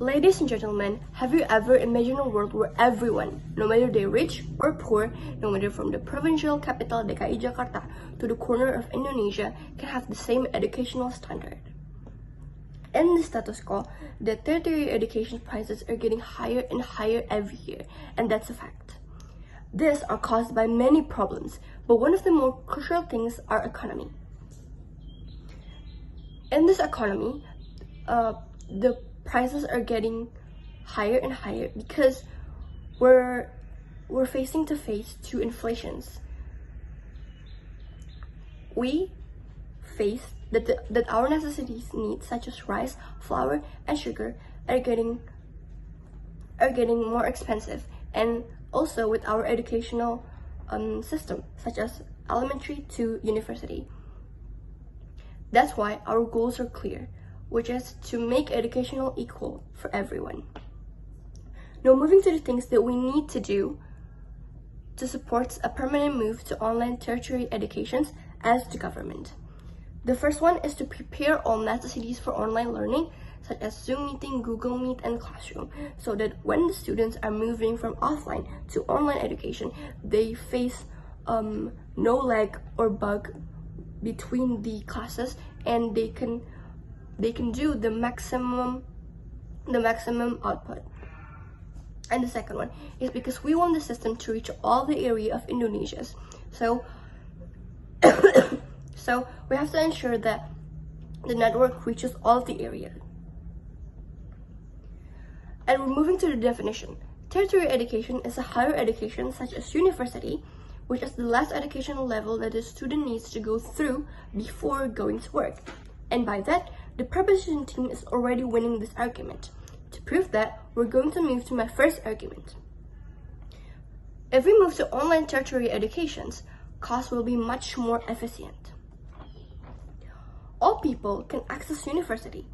Ladies and gentlemen, have you ever imagined a world where everyone, no matter they're rich or poor, no matter from the provincial capital DKI Jakarta to the corner of Indonesia, can have the same educational standard? In the status quo, the tertiary education prices are getting higher and higher every year, and that's a fact. These are caused by many problems, but one of the more crucial things are economy. In this economy, the prices are getting higher and higher because we're facing to face two inflations. We face that our necessities needs such as rice, flour, and sugar are getting more expensive, and also with our educational system such as elementary to university. That's why our goals are clear, which is to make educational equal for everyone. Now moving to the things that we need to do to support a permanent move to online tertiary educations as the government. The first one is to prepare all necessities for online learning, such as Zoom meeting, Google Meet, and Classroom, so that when the students are moving from offline to online education, they face no lag or bug between the classes, and they can do the maximum output. And the second one is because we want the system to reach all the area of Indonesia. So so we have to ensure that the network reaches all of the area. And we're moving to the definition. Tertiary education is a higher education such as university, which is the last educational level that a student needs to go through before going to work. And by that, the proposition team is already winning this argument. To prove that, we're going to move to my first argument. If we move to online tertiary educations, costs will be much more efficient. All people can access university,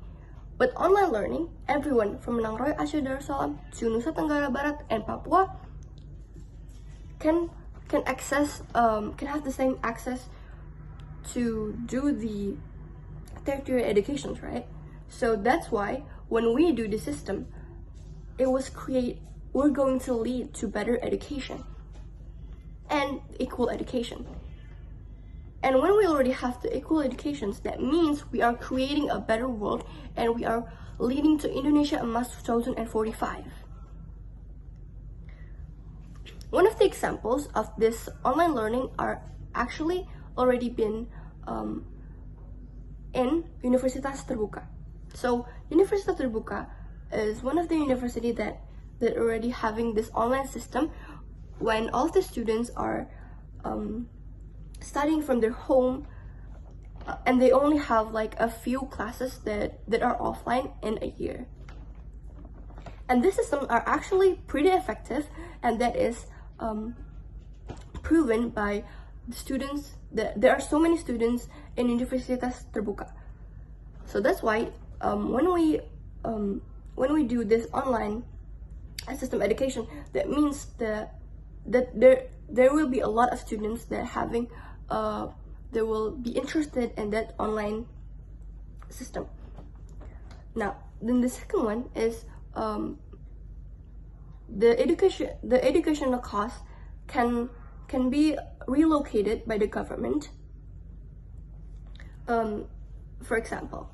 but online learning, everyone from Nugroho Aceh Darussalam to Nusa Tenggara Barat and Papua can have the same access to do the tertiary educations, right? So that's why when we do the system, we're going to lead to better education and equal education. And when we already have the equal educations, that means we are creating a better world and we are leading to Indonesia Emas 2045. One of the examples of this online learning are actually already been in Universitas Terbuka. So Universitas Terbuka is one of the university that already having this online system when all the students are studying from their home and they only have like a few classes that are offline in a year. And this system are actually pretty effective, and that is proven by the students. There are so many students in Universitas Terbuka. So that's why when we do this online system education, that means that there will be a lot of students that they will be interested in that online system. Now, then the second one is the educational cost can be relocated by the government. For example,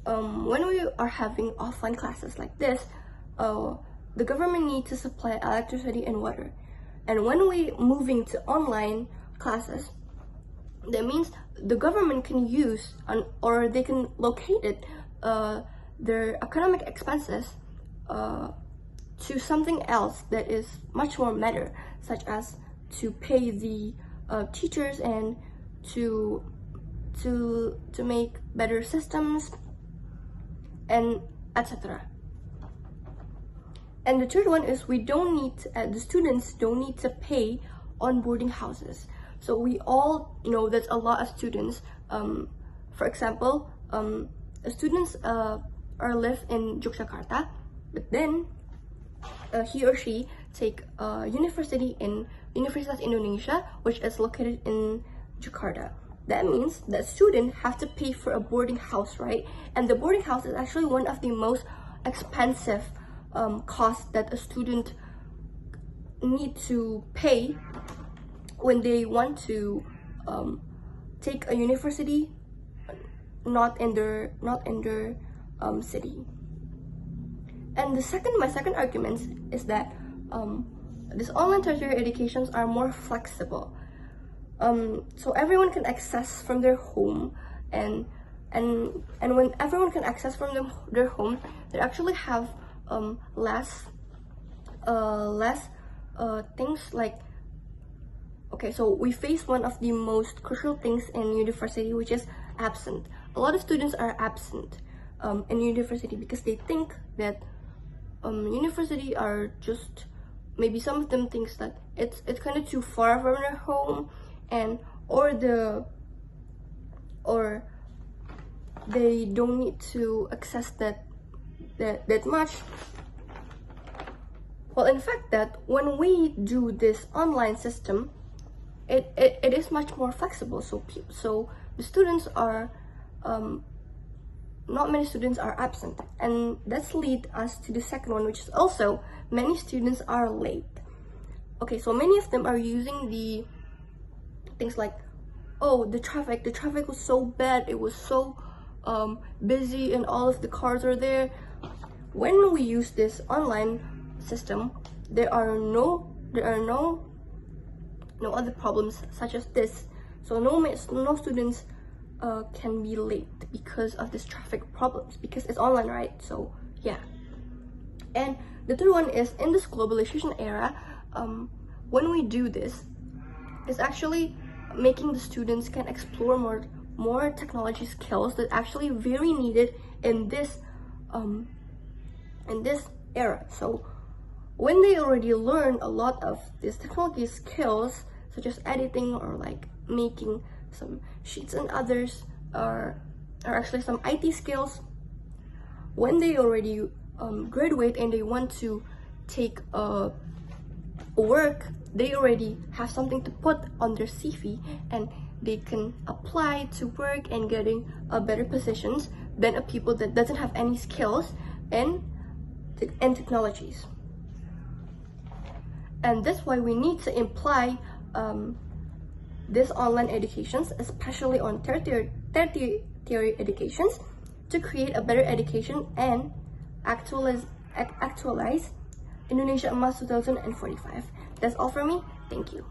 when we are having offline classes like this, the government needs to supply electricity and water. And when we moving to online classes, that means the government can use or they can locate it their economic expenses to something else that is much more matter, such as to pay the teachers and to make better systems and etc. And the third one is the students don't need to pay on boarding houses. So we all know that a lot of students, for example, students are live in Jakarta, but then he or she take university in Universitas Indonesia, which is located in Jakarta. That means that students have to pay for a boarding house, right? And the boarding house is actually one of the most expensive cost that a student need to pay when they want to take a university not in their city. And my second argument is that these online tertiary educations are more flexible. So everyone can access from their home, and when everyone can access from their home, they actually have less things like, okay, so we face one of the most crucial things in university, which is absent. A lot of students are absent in university because they think that university are just, maybe some of them thinks that it's kind of too far from their home, and or they don't need to access that much. Well, in fact, that when we do this online system, it is much more flexible. So the students are not many students are absent, and that's lead us to the second one, which is also many students are late. Okay, so many of them are using the things like, oh, the traffic was so bad, it was so busy, and all of the cars are there. When we use this online system, there are no other problems such as this. So no students can be late because of this traffic problems, because it's online, right? So yeah. And the third one is, in this globalization era, when we do this, it's actually making the students can explore more technology skills that actually very needed in this era. So when they already learn a lot of these technology skills, such as editing or like making some sheets and others, are actually some IT skills, when they already graduate and they want to take a work, they already have something to put on their CV, and they can apply to work and getting better positions than a people that doesn't have any skills and technologies. And that's why we need to imply this online educations, especially on tertiary educations, to create a better education and actualize Indonesia Emas 2045. That's all for me. Thank you.